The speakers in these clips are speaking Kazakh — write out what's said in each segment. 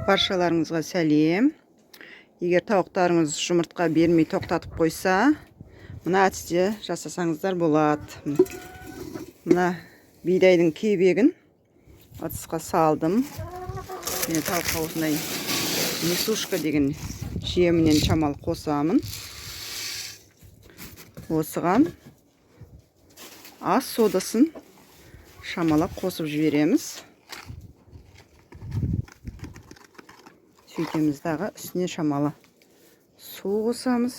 Баршаларыңызға сәлем. Егер тауықтарыңыз жұмыртқа бермей тоқтатып қойса, мына әдісте жасасаңыздар болады. Мына бидайдың кебегін ыдысқа салдым. Мен тауыққа осындай несушка деген жемінен шамалы қосамын. Осыған ас содасын шамалап қосып жібереміз. Сөйтеміз дағы үстіне шамалы су қосамыз.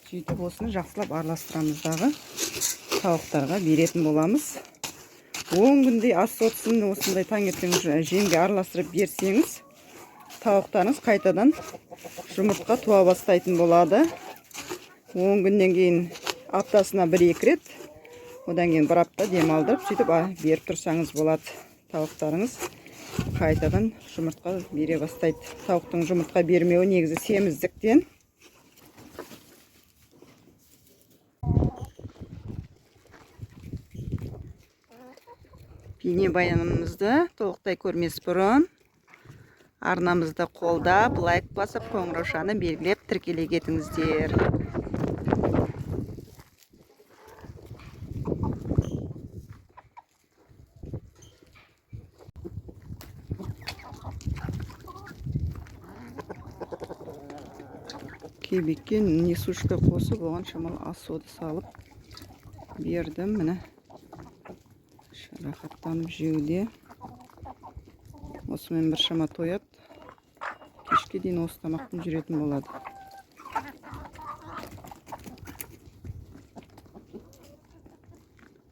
Сөйтіп осыны жақсылап араластырамыз дағы тауықтарға беретін боламыз. 10 күндей ас содасын осындай таңертең жемге араластырып берсеңіз, тауықтарыңыз қайтадан жұмыртқа туа бастайтын болады. 10 күннен кейін аптасына 1-2 рет, одан кейін бір апта демалдырып, сөйтіп беріп тұрсаңыз болады. Тауықтарыңыз қайтадан жұмыртқа бере бастайды. Тауықтың жұмыртқа бермеуі негізі семіздіктен. Бейнебаянымызды толықтай көрмес бұрын арнамызды қолдап, лайк басып, қоңыраушаны белгілеп тіркеле кетіңіздер. Кебекке несушка қосып, оған шамалы ас сода салып бердім. Міне рахаттанып жеуде. Осымен бір шама тояды. Кешке дейін осы тамақпен жүретін болады.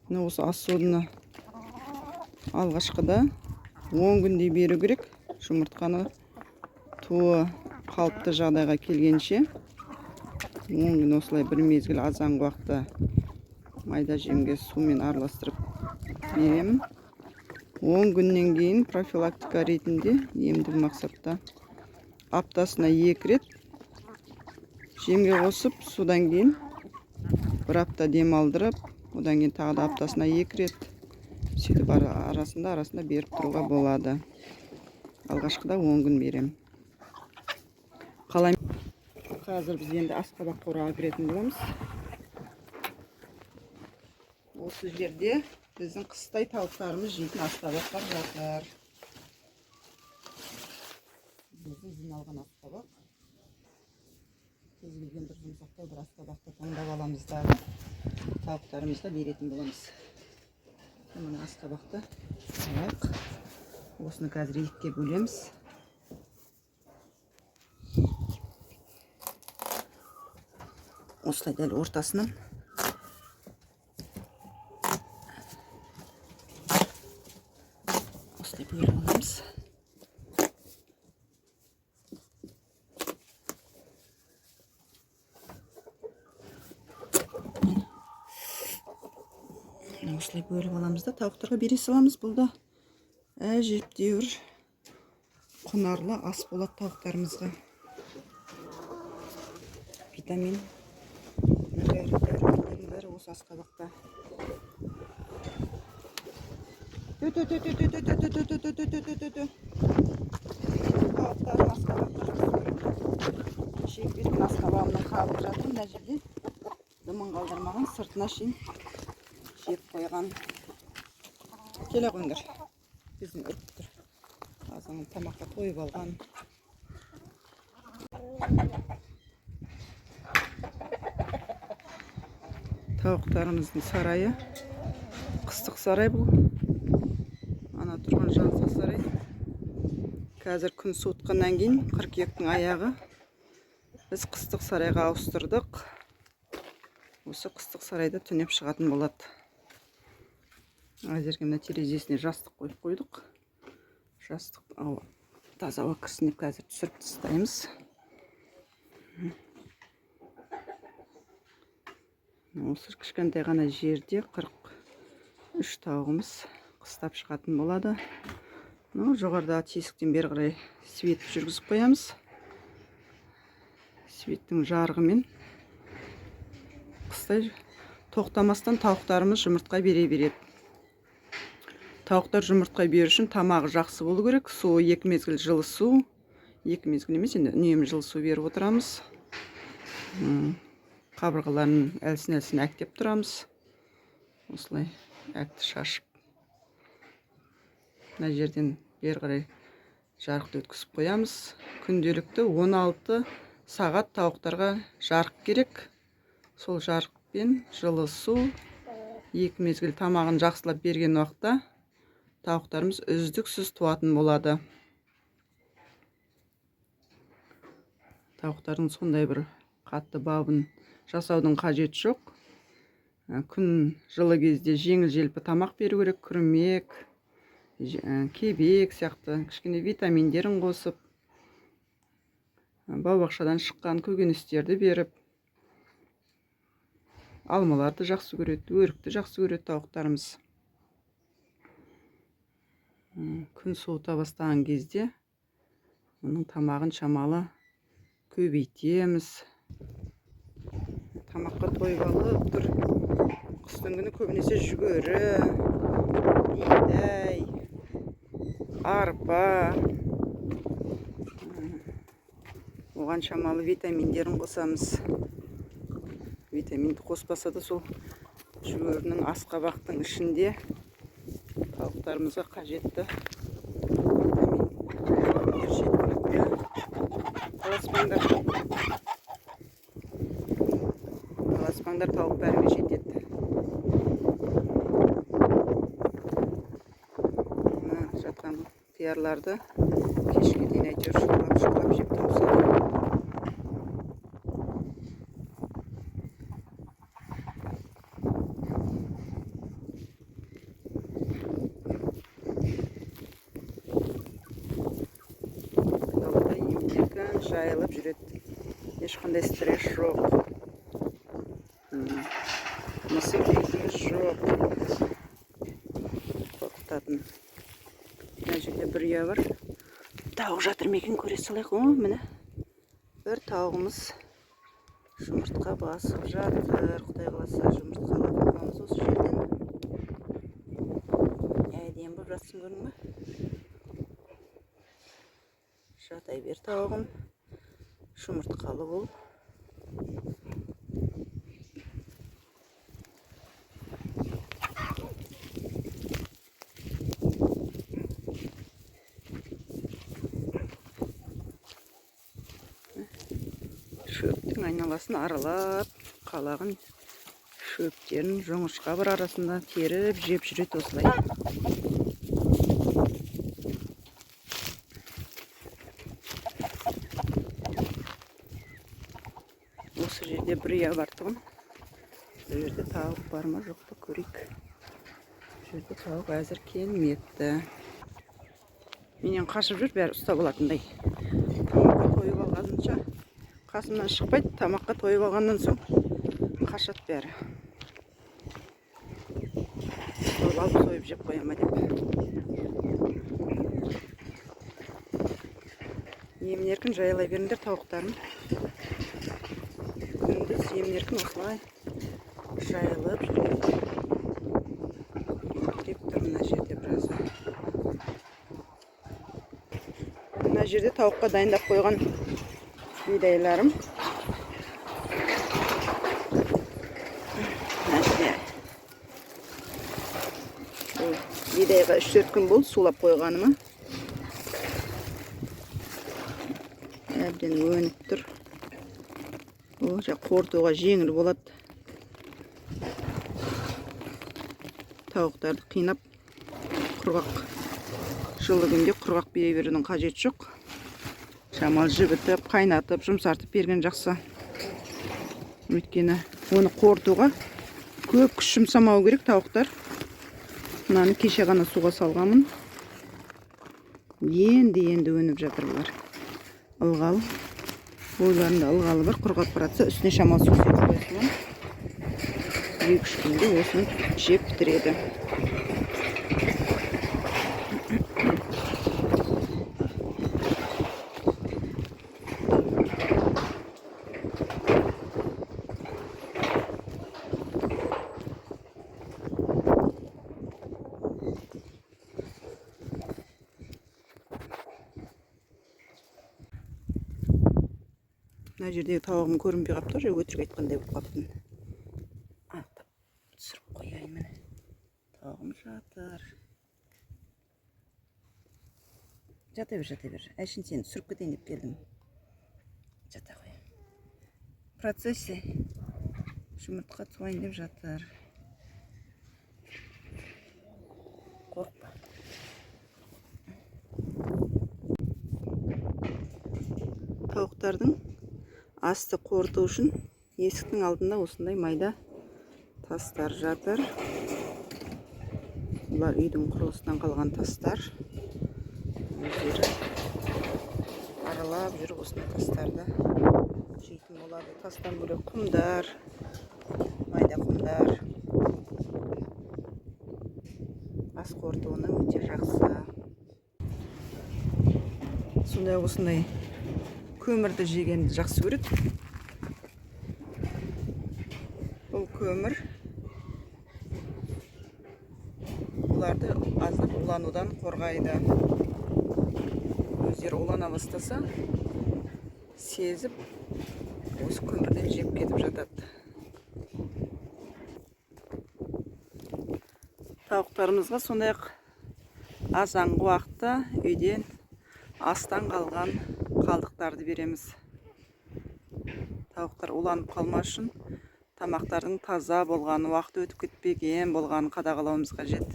Міне осы ас соданы алғашқыда 10 күндей беру керек. Жұмыртқаны туы қалыпты жағдайға келгенше 10 күн осылай бір мезгіл азанғы уақытта майда жемге сумен араластырып беремін. 10 күннен кейін профилактика ретінде емдік мақсатта аптасына 2 рет жемге қосып, содан кейін бір апта демалдырып, одан кейін тағы да аптасына 2 рет сөйтіп арасында беріп тұруға болады. Алғашқыда 10 күн беремін. Қазір біз енді асқабақ қораға кіретін боламыз. Осы жерде біздің қыстай тауықтарымыз жейтін асқабақтар жатыр. Біздің жиналған асқабақ. Кез келген бір жұмсақтау бір асқабақты таңдап аламыз дағы тауықтарымызға беретін боламыз. Мына асқабақты алайық. Осыны қазір екіге бөлеміз. Осылай дәл ортасынан осылай бөліп аламыз. Осылай бөліп аламыз да тауықтарға бере саламыз. Бұл да әжептәуір құнарлы ас болады тауықтарымызға. Витамин бәрі осы асқабақта. Тауықтарын асқабақта шекпетін асқабағымнан қалып жатыр. Мына жерде дымын қалдырмаған, сыртына шейін жеп қойған. Келе қойыңдар. Біздің үріп тұр. Азанын тамаққа тойып алған. Тауықтарымыздың сарайы. Қыстық сарай бұл. Ана тұрған жазғы сарай. Қазір күн суытқаннан кейін қыркүйектің аяғы біз қыстық сарайға ауыстырдық. Осы қыстық сарайда түнеп шығатын болады. Әзірге мына терезесіне жастық қойып қойдық. Жастық таза ауа кірсін деп қазір түсіріп тастаймыз. Осы кішкентай ғана жерде 43 тауығымыз қыстап шығатын болады. Жоғарда тесіктен бері қарай свет жүргізіп қоямыз. Светтің жарығымен қыстай тоқтамастан тауықтарымыз жұмыртқа бере береді. Тауықтар жұмыртқа беру үшін тамағы жақсы болу керек. Суы 2 мезгіл жылы су. 2 мезгіл емес, енді үнемі жылы су беріп отырамыз. Қабырғаларын әлсін әктеп тұрамыз. Осылай әкті шашып. Мына жерден бері қарай жарықты өткізіп қоямыз. Күнделікті 16 сағат тауықтарға жарық керек. Сол жарықпен жылы су, 2 мезгіл тамағын жақсылап берген уақытта тауықтарымыз үздіксіз туатын болады. Тауықтардың сондай бір қатты бабын жасаудың қажеті жоқ. Күн жылы кезде жеңіл-желпі тамақ беру керек, күрмек, кебек сияқты кішкене витаминдерін қосып, бау-бақшадан шыққан көкөністерді беріп, алмаларды жақсы көреді, өрікті жақсы көреді тауықтарымыз. Күн суыта бастаған кезде оның тамағын шамалы көбейтеміз. Тамаққа тойып алып тұр. Қыстың күні көбінесе жүгері, бидай, арпа, оған шамалы витаминдерін қосамыз. Витаминді қоспаса да сол жүгерінің асқабақтың ішінде тауықтарымызға қажетті витаминдер жеткілікті. Таласпаңдар, тауық бәріне жетеді. Жатқан қиярларды кешке дейін әйтеуір шұқылап жеп тауысады. Далада емтекін жайылып жүреді. Ешқандай стресс жоқ. Мысық дейсіміз жоқ. Қорқытатын. Мына жерде бір ұя бар. Тауық жатыр ма екен, көре салайық. Міне бір тауығымыз жұмыртқа басып жатыр. Құдай қаласа жұмыртқалап аламыз осы жерден. Әдемі болып жатсын, көрдің бе? Жатай бер тауығым. Жұмыртқалы бол. Шөптің айналасын аралап, қалағын шөптерін жоңышқа бір арасында теріп жеп жүреді осылай. Осы жерде бір ұя бар тұғын. Бұл жерде тауық бар ма, жоқ па, көрейік. Бұл жерде тауық әзір келмепті. Менен қашып жүр, бәрі ұстап алатындай. Тамаққа тойып алғанынша қасымнан шықпайды. Тамаққа тойып алғаннан соң қашат бәрі. Алып сойып жеп қояма деп. Емін-еркін жайылай беріңдер тауықтарын. Күндіз емін-еркін осылай жайылып жүреді. Керек тұр мына жерде біраз. Мына жерде тауыққа дайындап қойған бидайларым. Бидайға 3-4 күн болды сулап қойғаныма. Әбден өніп тұр. Қортуға жеңіл болады. Тауықтарды қинап, құрғақ. Жылы күнде құрғақ бидай берудің қажеті жоқ. Шамал жібітіп, қайнатып, жұмсартып берген жақсы. Өйткені оны қортуға көп күш жұмсамау керек тауықтар. Мынаны кеше ғана суға салғанмын. Енді өніп жатыр бұлар. Ылғал. Бойларында ылғалы бар. Құрғап баратса үстіне шамал су сеп қойсам. 2-3 күнде осыны жеп бітіреді. мына жердегі тауығым көрінбей қапты, уже өтірік айтқандай болып қаптым. Ақтап түсіріп қояйын міне. Тауығым жатыр. Жата бер. Әшін сені түсіріп кетейін деп келдім. Жата қой. Процессе жұмыртқа туайын деп жатыр. Қорқпа. Тауықтардың асты қорыту үшін есіктің алдында осындай майда тастар жатыр. Бұлар үйдің құрылысынан қалған тастар. Өздері аралап жүріп осындай тастарды жейтін болады. Тастан бөлек құмдар, майда құмдар. Ас қорытуына өте жақсы. Сондай осындай көмірді жегенді жақсы көреді. Бұл көмір оларды аздап уланудан қорғайды. Өздері улана бастаса, сезіп, осы көмірден жеп кетіп жатады. Тауықтарымызға сондай-ақ азанғы уақытта үйден астан қалған қалдықтарды береміз. Тауықтар уланып қалмас үшін тамақтардың таза болғаны, уақыт өтіп кетпеген болғанын қадағалауымыз қажет.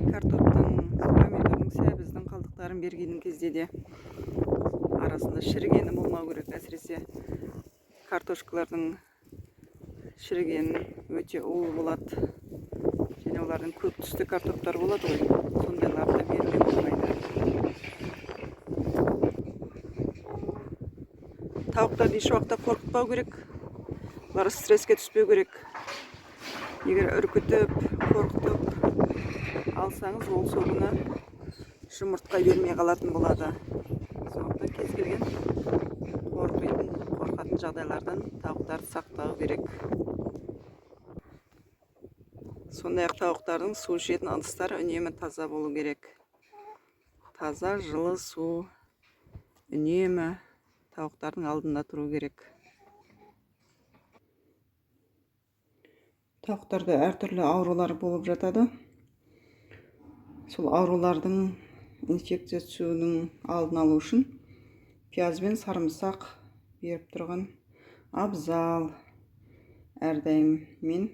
Картоптың, помидордың, сәбіздің қалдықтарын берген кезде де арасында шірігені болмау керек. Әсіресе картошкалардың шірігені өте улы болады. Және олардың көк түсті картоптар болады ғой. Сондайларды беруге болмайды. Тауықтарды еш уақытта қорқытпау керек. Олар стресске түспеу керек. Егер үркітіп, қорқытып алсаңыз, ол соңына жұмыртқа бермей қалатын болады. Сондықтан кез келген қорқатын жағдайлардан тауықтарды сақтау керек. Сондай-ақ тауықтардың су ішетін ыдыстары үнемі таза болу керек. Таза, жылы су үнемі тауықтардың алдында тұру керек. Тауықтарда әртүрлі аурулар болып жатады. Сол аурулардың инфекция түсуінің алдын алу үшін пияз бен сарымсақ беріп тұрған абзал. Әрдайым мен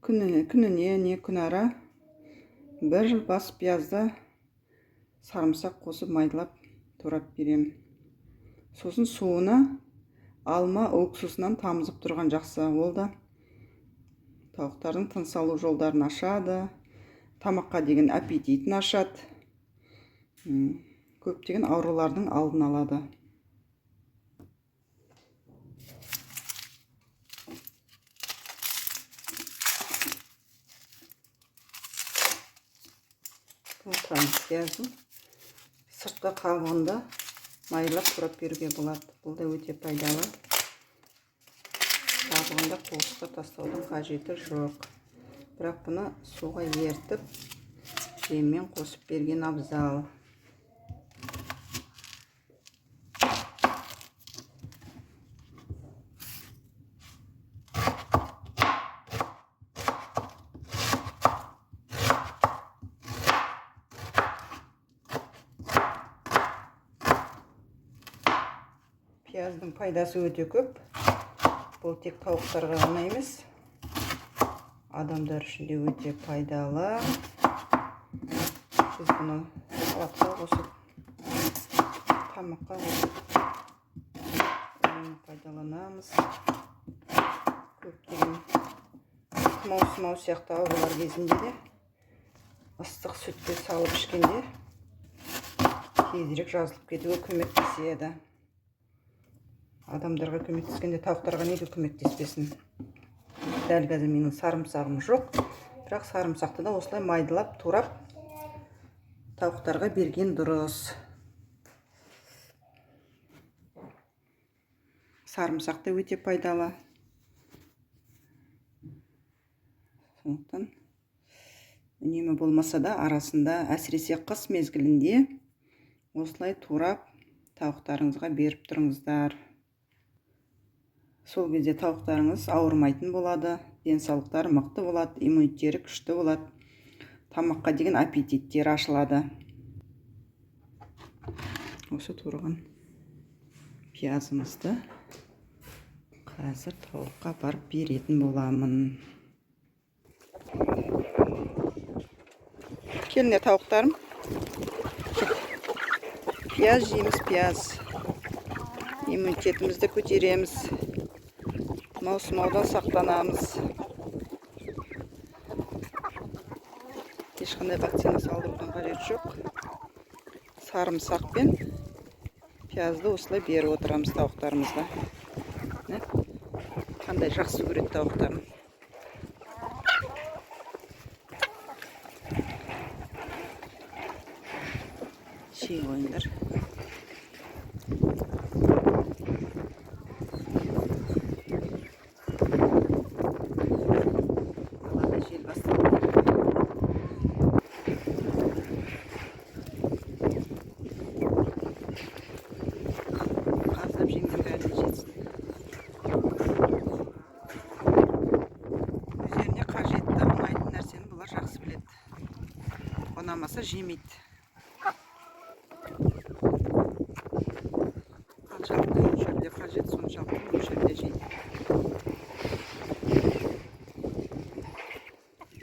күніне не күнара бір бас пиязда сарымсақ қосып майдалап турап берем. Сосын суына алма уксусынан тамызып тұрған жақсы. Ол да тауықтардың тыныс алу жолдарын ашады, тамаққа деген аппетитін ашады, көптеген аурулардың алдын алады. Пиязын сыртқы қабығында майылап турап беруге болады. Бұл да өте пайдалы. Қабығында қоқысқа тастаудың қажеті жоқ. Бірақ бұны суға ертіп, жеммен қосып берген абзал. Пияздың пайдасы өте көп. Бұл тек тауықтарға ғана емес, адамдар үшін де өте пайдалы. Біз бұны салатқа қосып, тамаққа қосып пайдаланамыз. Көптеген тұмау сияқты аурулар кезінде де ыстық сүтке салып ішкенде тезірек жазылып кетуге көмектеседі. Адамдарға көмектескенде тауықтарға неге көмектеспесін? Дәл қазір менің сарымсағым жоқ, бірақ сарымсақты да осылай майдалап, турап тауықтарға берген дұрыс. Сарымсақ та өте пайдалы. Сондықтан үнемі болмаса да арасында, әсіресе қыс мезгілінде осылай турап тауықтарыңызға беріп тұрыңыздар. Сол кезде тауықтарыңыз ауырмайтын болады, денсаулықтары мықты болады, иммунитеттері күшті болады, тамаққа деген аппетиттері ашылады. Осы турған пиязымызды қазір тауыққа апарып беретін боламын. Келіңдер тауықтарым. Пияз жейміз, пияз. Иммунитетімізді көтереміз. Маусымаудан сақтанамыз. Ешқандай вакцина салдырудың қажеті жоқ. Сарымсақ пен пиязды осылай беріп отырамыз тауықтарымызға. Қандай жақсы көреді тауықтарым. Жей қойыңдар. Ұнамаса жемейді. Қаншалықты мөлшерде қажет, соншалықты мөлшерде жейді.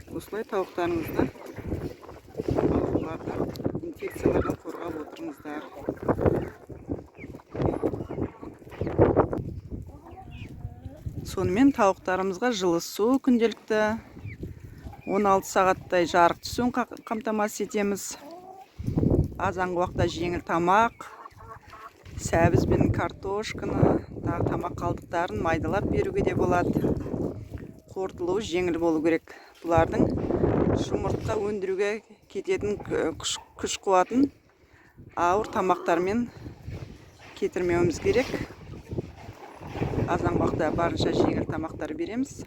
Осылай тауықтарыңызды аурулардан, инфекциялардан қорғап отырыңыздар. Сонымен тауықтарымызға жылы су күнделікті 16 сағаттай жарық түсуін қамтамасыз етеміз. Азанғы уақытта жеңіл тамақ, сәбіз бен картошканы, тағы тамақ қалдықтарын майдалап беруге де болады. Қорытылуы жеңіл болу керек. Бұлардың жұмыртқа өндіруге кететін күш қуатын ауыр тамақтармен кетірмеуіміз керек. Азанғы уақытта барынша жеңіл тамақтар береміз.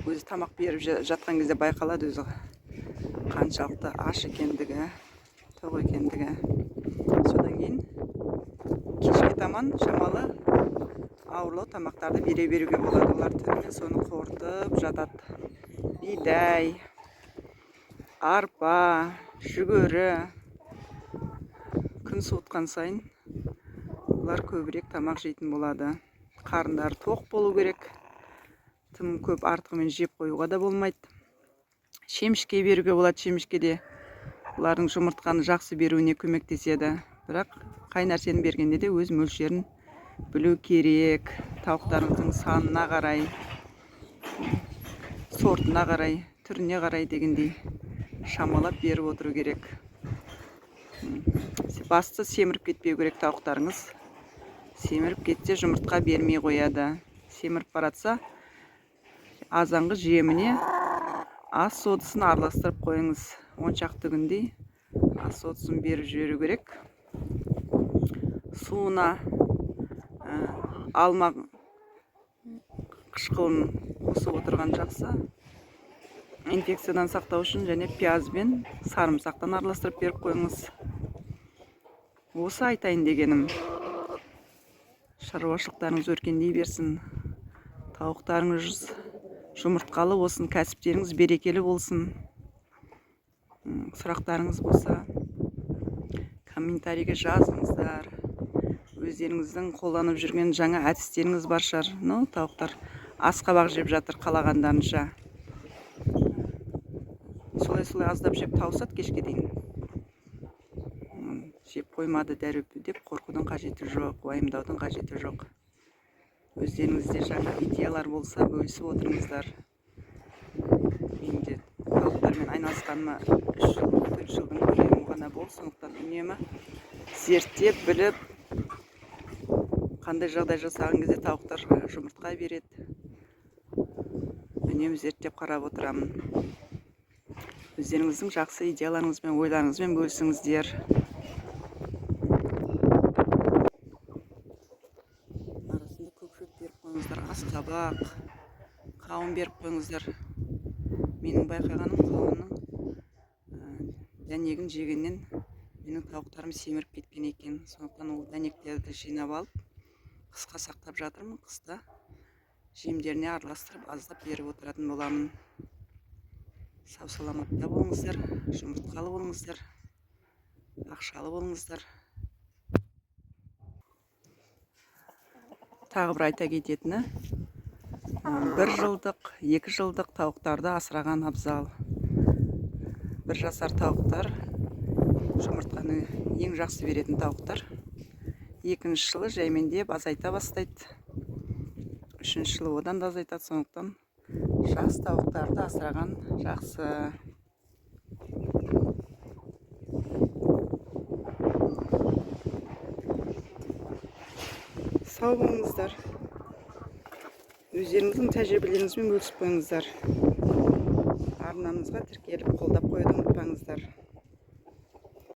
Өзі тамақ беріп жатқан кезде байқалады өзі қаншалықты аш екендігі, тоқ екендігі. Содан кейін кешке таман шамалы ауырлау тамақтарды бере беруге болады. Олар түнімен соны қорытып жатады. Бидай, арпа, жүгері. Күн суытқан сайын олар көбірек тамақ жейтін болады. Қарындары тоқ болу керек. Тым көп артығымен жеп қоюға да болмайды. Шемішке беруге болады. Шемішкеде олардың жұмыртқаны жақсы беруіне көмектеседі. Бірақ қай нәрсені бергенде де өз мөлшерін білу керек. Тауықтарыңыздың санына қарай, сортына қарай, түріне қарай дегендей шамалап беріп отыру керек. Басты семіріп кетпеу керек тауықтарыңыз. Семіріп кетсе жұмыртқа бермей қояды. Семіріп баратса азанғы жеміне ас содысын араластырып қойыңыз. 10 шақты күндей ас содысын беріп жіберу керек. Суына алма қышқылын қосып отырған жақсы. Инфекциядан сақтау үшін және пияз бен сарымсақтан араластырып беріп қойыңыз. Осы айтайын дегенім. Шаруашылықтарыңыз өркендей берсін. Тауықтарыңыз жұмыртқалы болсын, кәсіптеріңіз берекелі болсын. Сұрақтарыңыз болса комментарийге жазыңыздар. Өздеріңіздің қолданып жүрген жаңа әдістеріңіз бар шығар. Тауықтар асқабақ жеп жатыр қалағандарынша. Солай аздап жеп тауысады кешке дейін. Жеп қоймады дәріп деп қорқудың қажеті жоқ, уайымдаудың қажеті жоқ. Өздеріңізде жаңа идеялар болса бөлісіп отырыңыздар. Мен де тауықтармен айналысқаныма 3 жылдың көлемі ғана болды. Сондықтан үнемі зерттеп біліп, қандай жағдай жасаған кезде тауықтар жұмыртқа береді. Үнемі зерттеп қарап отырамын. Өздеріңіздің жақсы идеяларыңызбен, ойларыңызбен бөлісіңіздер. Арасында көкшөп беріп қойыңыздар, асқабақ, қауын беріп қойыңыздар. Менің байқағаным қауынның дәнегін жегеннен менің тауықтарым семіріп кеткен екен. Сондықтан ол дәнектерді жинап алып, қысқа сақтап жатырмын. Қыста жемдеріне араластырып, аздап беріп отыратын боламын. Сау саламатта болыңыздар, жұмыртқалы болыңыздар, ақшалы болыңыздар. Тағы бір айта кететіні, 1 жылдық, 2 жылдық тауықтарды асыраған абзал. 1 жасар тауықтар жұмыртқаны ең жақсы беретін тауықтар. 2-ші жылы жаймендеп азайта бастайды. 3-ші жылы одан да азайтады. Сондықтан жас тауықтарды асыраған жақсы. Сау болыңыздар. Өздеріңіздің тәжірибелеріңізбен бөлісіп қойыңыздар. Арнамызға тіркеліп қолдап қоюды ұмытпаңыздар.